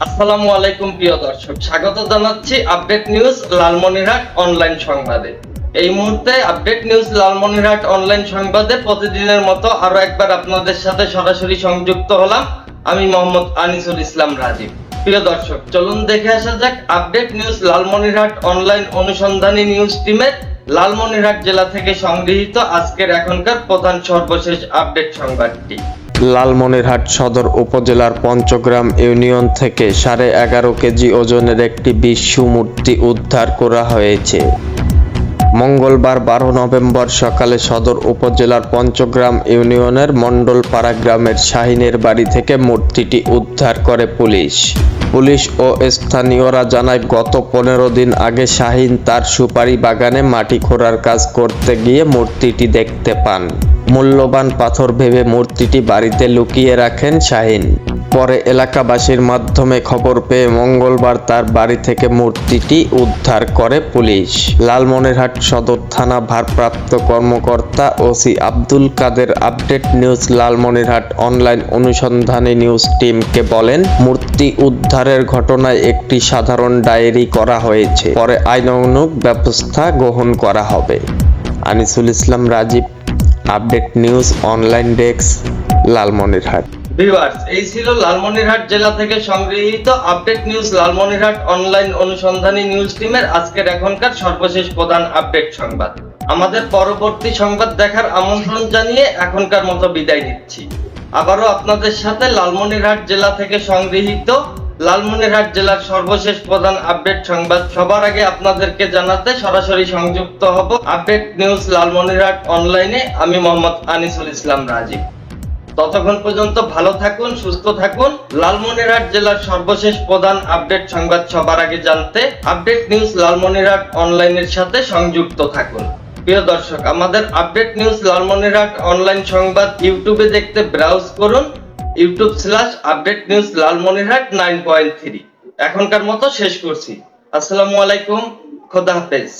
আসসালামু আলাইকুম প্রিয় দর্শক, স্বাগত জানাচ্ছি আপডেট নিউজ লালমনিরহাট অনলাইন সংবাদে। এই মুহূর্তে আপডেট নিউজ লালমনিরহাট অনলাইন সংবাদে প্রতিদিনের মতো আরো একবার আপনাদের সাথে সরাসরি সংযুক্ত হলাম। আমি মোহাম্মদ আনিসুল ইসলাম রাজীব। প্রিয় দর্শক, চলুন দেখে আসা যাক আপডেট নিউজ লালমনিরহাট অনলাইন অনুসন্ধানী নিউজ টিমের লালমনিরহাট জেলা থেকে সংগৃহীত আজকের এখনকার প্রধান সর্বশেষ আপডেট সংবাদটি। লালমনিরহাট সদর উপজেলার পঞ্চগ্রাম ইউনিয়ন থেকে 11.5 কেজি ওজনের একটি বিষ্ণু মূর্তি উদ্ধার করা হয়েছে। মঙ্গলবার 12 নভেম্বর সকালে সদর উপজেলার পঞ্চগ্রাম ইউনিয়নের মণ্ডলপাড়া গ্রামের শাহিনের বাড়ি থেকে মূর্তিটি উদ্ধার করে পুলিশ ও স্থানীয়রা জানায়, গত 15 দিন আগে শাহিন তার সুপারি বাগানে মাটি খোঁড়ার কাজ করতে গিয়ে মূর্তিটি দেখতে পান। মূল্যবান পাথর ভেবে মূর্তিটি বাড়িতে লুকিয়ে রাখেন শাহিন। পরে এলাকাবাসীর মাধ্যমে খবর পেয়ে মঙ্গলবার তার বাড়ি থেকে মূর্তিটি উদ্ধার করে পুলিশ। লালমনিরহাট সদর থানা ভারপ্রাপ্ত কর্মকর্তা ওসি আব্দুল কাদের আপডেট নিউজ লালমনিরহাট অনলাইন অনুসন্ধানী নিউজ টিমকে বলেন, মূর্তি উদ্ধারের ঘটনায় একটি সাধারণ ডায়েরি করা হয়েছে, পরে আইনানুগ ব্যবস্থা গ্রহণ করা হবে। Anisul Islam Rajib, update news online desk, Lalmonirhat. Viewers, এই ছিল লালমনিরহাট জেলা থেকে সংগৃহীত আপডেট নিউজ লালমনিরহাট অনলাইন অনুসন্ধানী নিউজ টিমের আজকের এখনকার সর্বশেষ প্রধান আপডেট সংবাদ। আমাদের পরবর্তী সংবাদ দেখার আমন্ত্রণ জানিয়ে এখনকার মতো বিদায় নিচ্ছি। আবারও আপনাদের সাথে লালমনিরহাট জেলা থেকে সংগৃহীত লালমনিরহাট জেলার সর্বশেষ প্রধান আপডেট সংবাদ সবার আগে আপনাদেরকে জানাতে সরাসরি সংযুক্ত হব আপডেট নিউজ লালমনিরহাট অনলাইনে। আমি মোহাম্মদ আনিসুল ইসলাম রাজীব। ততক্ষণ পর্যন্ত ভালো থাকুন, সুস্থ থাকুন। লালমনিরহাট জেলার সর্বশেষ প্রধান আপডেট সংবাদ সবার আগে জানতে আপডেট নিউজ লালমনিরহাট অনলাইনের সাথে সংযুক্ত থাকুন। প্রিয় দর্শক, আমাদের আপডেট নিউজ লালমনিরহাট অনলাইন সংবাদ ইউটিউবে দেখতে ব্রাউজ করুন youtube/আপডেট নিউজ লালমনিরহাট 9.3। এখনকার মতো শেষ করছি। আসসালামু আলাইকুম, খোদা হাফেজ।